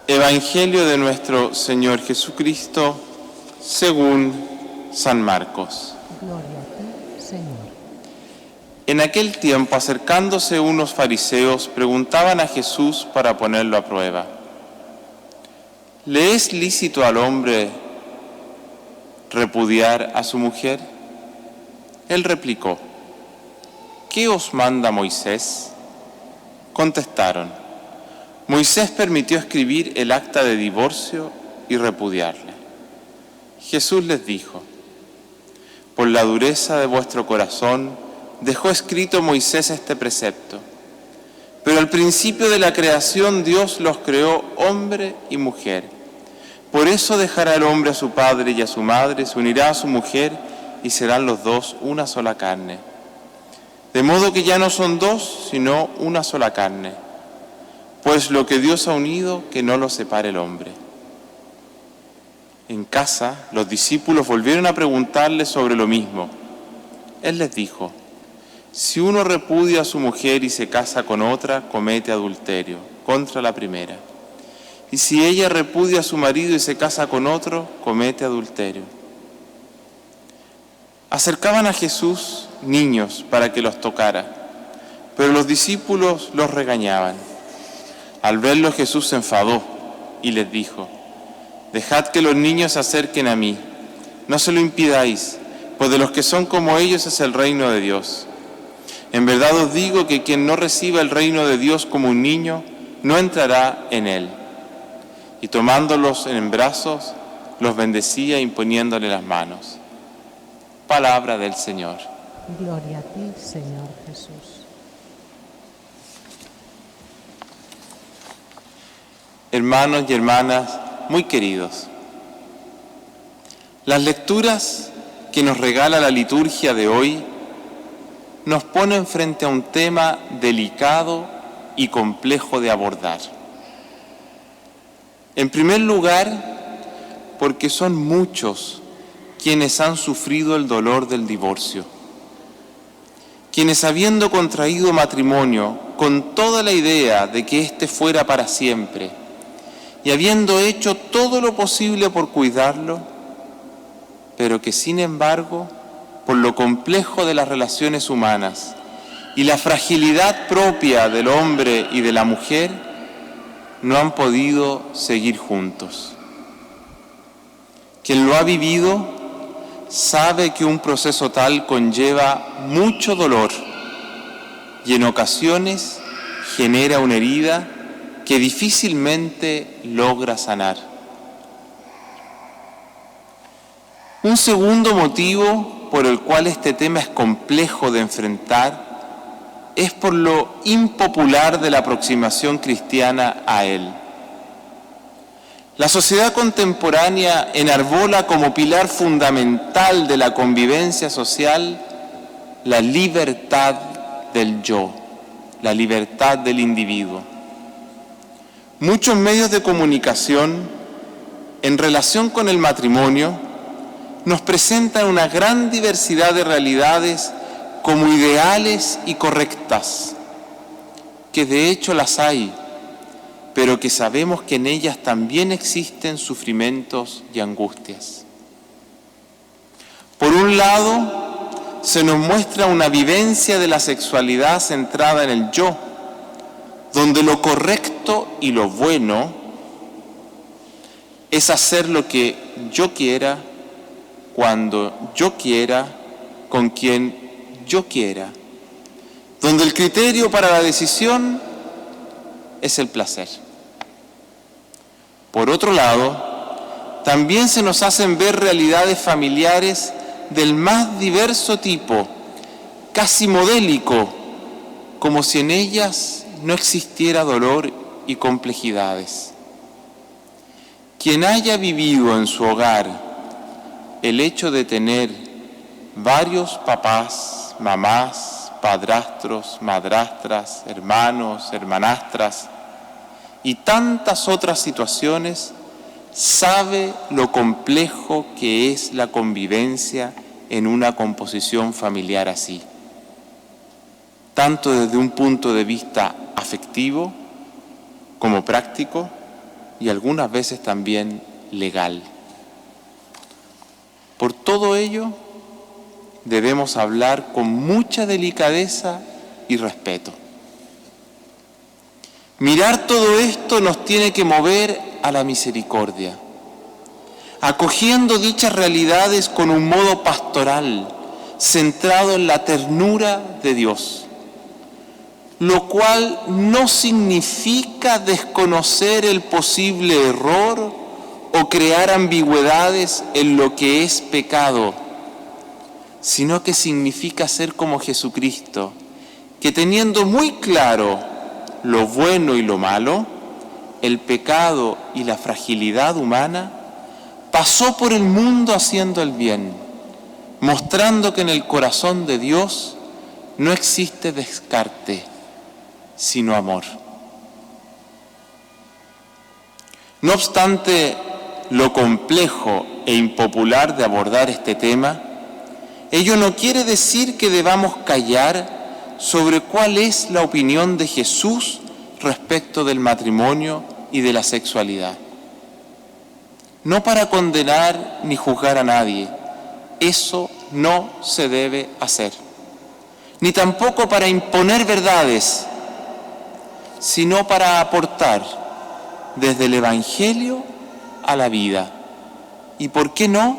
Evangelio de nuestro Señor Jesucristo según San Marcos. Gloria a ti, Señor. En aquel tiempo, acercándose unos fariseos, preguntaban a Jesús para ponerlo a prueba: ¿le es lícito al hombre repudiar a su mujer? Él replicó: ¿qué os manda Moisés? Contestaron: Moisés permitió escribir el acta de divorcio y repudiarla. Jesús les dijo: por la dureza de vuestro corazón dejó escrito Moisés este precepto. Pero al principio de la creación Dios los creó hombre y mujer. Por eso dejará el hombre a su padre y a su madre, se unirá a su mujer y serán los dos una sola carne. De modo que ya no son dos, sino una sola carne. Pues lo que Dios ha unido, que no lo separe el hombre. En casa, los discípulos volvieron a preguntarle sobre lo mismo. Él les dijo: si uno repudia a su mujer y se casa con otra, comete adulterio contra la primera. Y si ella repudia a su marido y se casa con otro, comete adulterio. Acercaban a Jesús niños para que los tocara, pero los discípulos los regañaban. Al verlo, Jesús se enfadó y les dijo: dejad que los niños se acerquen a mí, no se lo impidáis, pues de los que son como ellos es el reino de Dios. En verdad os digo que quien no reciba el reino de Dios como un niño, no entrará en él. Y tomándolos en brazos, los bendecía imponiéndole las manos. Palabra del Señor. Gloria a ti, Señor Jesús. Hermanos y hermanas muy queridos, las lecturas que nos regala la liturgia de hoy nos ponen frente a un tema delicado y complejo de abordar. En primer lugar, porque son muchos quienes han sufrido el dolor del divorcio, quienes habiendo contraído matrimonio con toda la idea de que éste fuera para siempre y habiendo hecho todo lo posible por cuidarlo, pero que sin embargo, por lo complejo de las relaciones humanas y la fragilidad propia del hombre y de la mujer, no han podido seguir juntos. Quien lo ha vivido sabe que un proceso tal conlleva mucho dolor y en ocasiones genera una herida que difícilmente logra sanar. Un segundo motivo por el cual este tema es complejo de enfrentar es por lo impopular de la aproximación cristiana a él. La sociedad contemporánea enarbola como pilar fundamental de la convivencia social la libertad del yo, la libertad del individuo. Muchos medios de comunicación, en relación con el matrimonio, nos presentan una gran diversidad de realidades como ideales y correctas, que de hecho las hay, pero que sabemos que en ellas también existen sufrimientos y angustias. Por un lado, se nos muestra una vivencia de la sexualidad centrada en el yo, donde lo correcto y lo bueno es hacer lo que yo quiera, cuando yo quiera, con quien yo quiera, donde el criterio para la decisión es el placer. Por otro lado, también se nos hacen ver realidades familiares del más diverso tipo, casi modélico, como si en ellas no existiera dolor y complejidades. Quien haya vivido en su hogar el hecho de tener varios papás, mamás, padrastros, madrastras, hermanos, hermanastras y tantas otras situaciones, sabe lo complejo que es la convivencia en una composición familiar así, tanto desde un punto de vista afectivo como práctico, y algunas veces también legal. Por todo ello, debemos hablar con mucha delicadeza y respeto. Mirar todo esto nos tiene que mover a la misericordia, acogiendo dichas realidades con un modo pastoral, centrado en la ternura de Dios, lo cual no significa desconocer el posible error o crear ambigüedades en lo que es pecado, sino que significa ser como Jesucristo, que teniendo muy claro lo bueno y lo malo, el pecado y la fragilidad humana, pasó por el mundo haciendo el bien, mostrando que en el corazón de Dios no existe descarte, sino amor. No obstante lo complejo e impopular de abordar este tema, ello no quiere decir que debamos callar sobre cuál es la opinión de Jesús respecto del matrimonio y de la sexualidad. No para condenar ni juzgar a nadie, eso no se debe hacer, ni tampoco para imponer verdades, sino para aportar desde el Evangelio a la vida y, ¿por qué no?,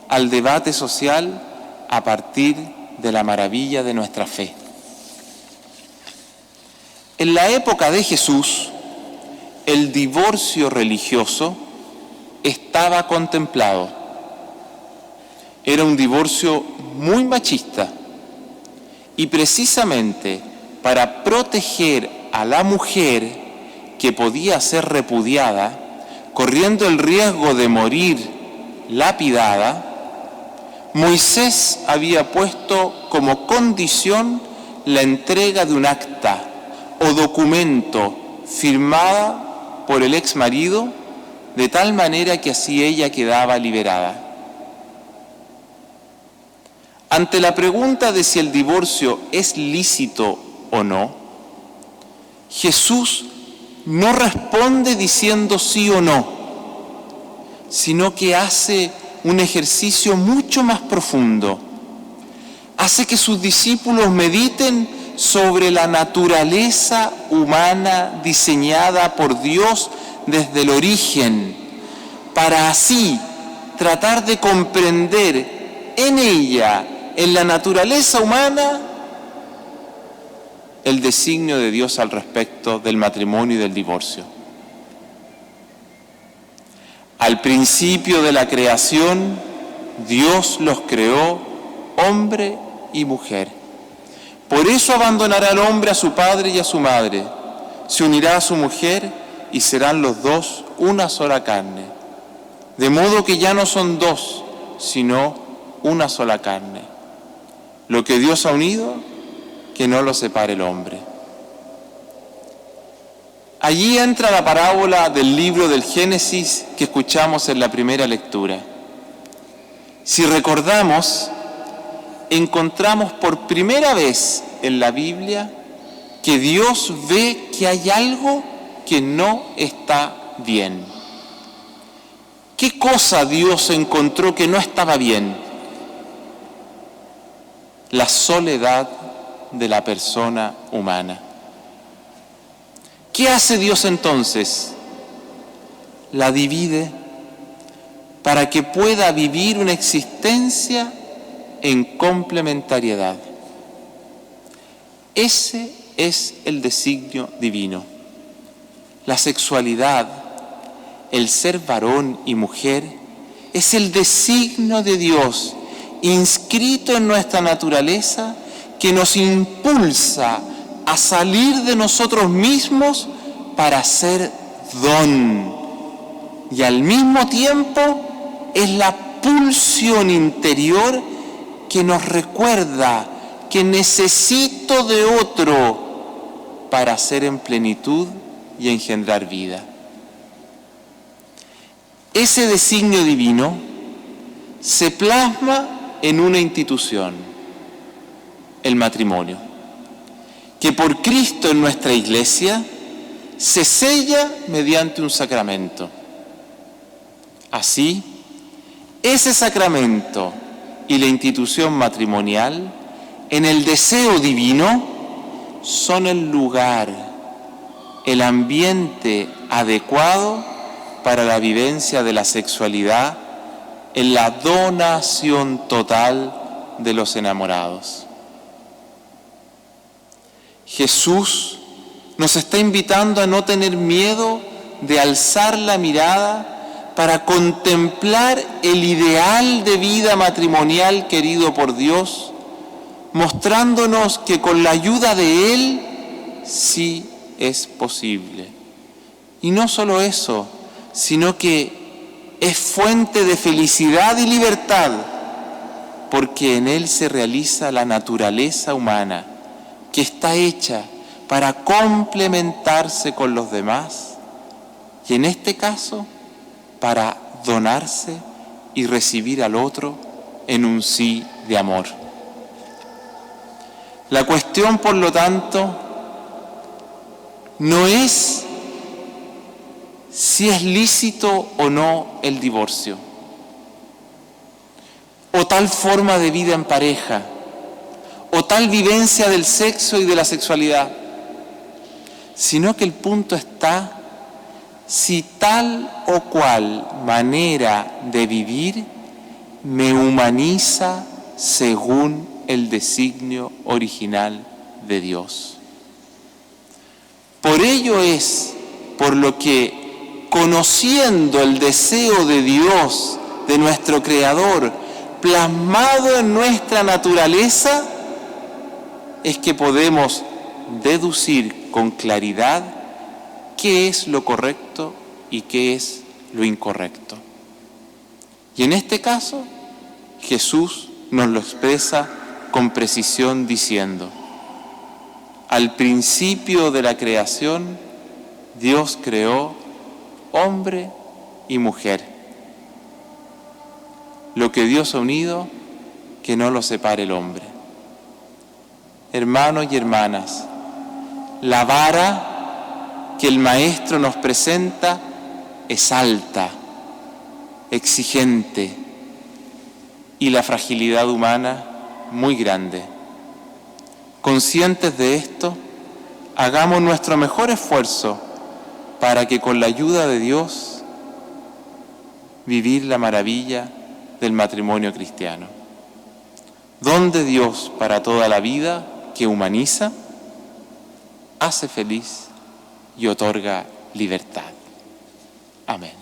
al debate social a partir de la maravilla de nuestra fe. En la época de Jesús, el divorcio religioso estaba contemplado. Era un divorcio muy machista y precisamente para proteger a la mujer que podía ser repudiada, corriendo el riesgo de morir lapidada, Moisés había puesto como condición la entrega de un acta o documento firmada por el ex marido, de tal manera que así ella quedaba liberada. Ante la pregunta de si el divorcio es lícito o no, Jesús no responde diciendo sí o no, sino que hace un ejercicio mucho más profundo. Hace que sus discípulos mediten sobre la naturaleza humana diseñada por Dios desde el origen, para así tratar de comprender en ella, en la naturaleza humana, el designio de Dios al respecto del matrimonio y del divorcio. Al principio de la creación, Dios los creó hombre y mujer. Por eso abandonará el hombre a su padre y a su madre, se unirá a su mujer y serán los dos una sola carne. De modo que ya no son dos, sino una sola carne. Lo que Dios ha unido, que no lo separe el hombre. Allí entra la parábola del libro del Génesis que escuchamos en la primera lectura. Si recordamos, encontramos por primera vez en la Biblia que Dios ve que hay algo que no está bien. ¿Qué cosa Dios encontró que no estaba bien? La soledad de la persona humana. ¿Qué hace Dios entonces? La divide para que pueda vivir una existencia en complementariedad. Ese es el designio divino. La sexualidad, el ser varón y mujer, es el designio de Dios inscrito en nuestra naturaleza, que nos impulsa a salir de nosotros mismos para ser don. Y al mismo tiempo es la pulsión interior que nos recuerda que necesito de otro para ser en plenitud y engendrar vida. Ese designio divino se plasma en una institución, el matrimonio, que por Cristo en nuestra iglesia se sella mediante un sacramento. Así, ese sacramento y la institución matrimonial, en el deseo divino, son el lugar, el ambiente adecuado para la vivencia de la sexualidad en la donación total de los enamorados. Jesús nos está invitando a no tener miedo de alzar la mirada para contemplar el ideal de vida matrimonial querido por Dios, mostrándonos que con la ayuda de Él sí es posible. Y no solo eso, sino que es fuente de felicidad y libertad, porque en Él se realiza la naturaleza humana, que está hecha para complementarse con los demás, y en este caso, para donarse y recibir al otro en un sí de amor. La cuestión, por lo tanto, no es si es lícito o no el divorcio, o tal forma de vida en pareja, o tal vivencia del sexo y de la sexualidad, sino que el punto está si tal o cual manera de vivir me humaniza según el designio original de Dios. Por ello es por lo que, conociendo el deseo de Dios, de nuestro Creador, plasmado en nuestra naturaleza, es que podemos deducir con claridad qué es lo correcto y qué es lo incorrecto. Y en este caso, Jesús nos lo expresa con precisión diciendo: al principio de la creación, Dios creó hombre y mujer. Lo que Dios ha unido, que no lo separe el hombre. Hermanos y hermanas, la vara que el Maestro nos presenta es alta, exigente, y la fragilidad humana muy grande. Conscientes de esto, hagamos nuestro mejor esfuerzo para que con la ayuda de Dios vivir la maravilla del matrimonio cristiano. Don de Dios para toda la vida, que humaniza, hace feliz y otorga libertad. Amén.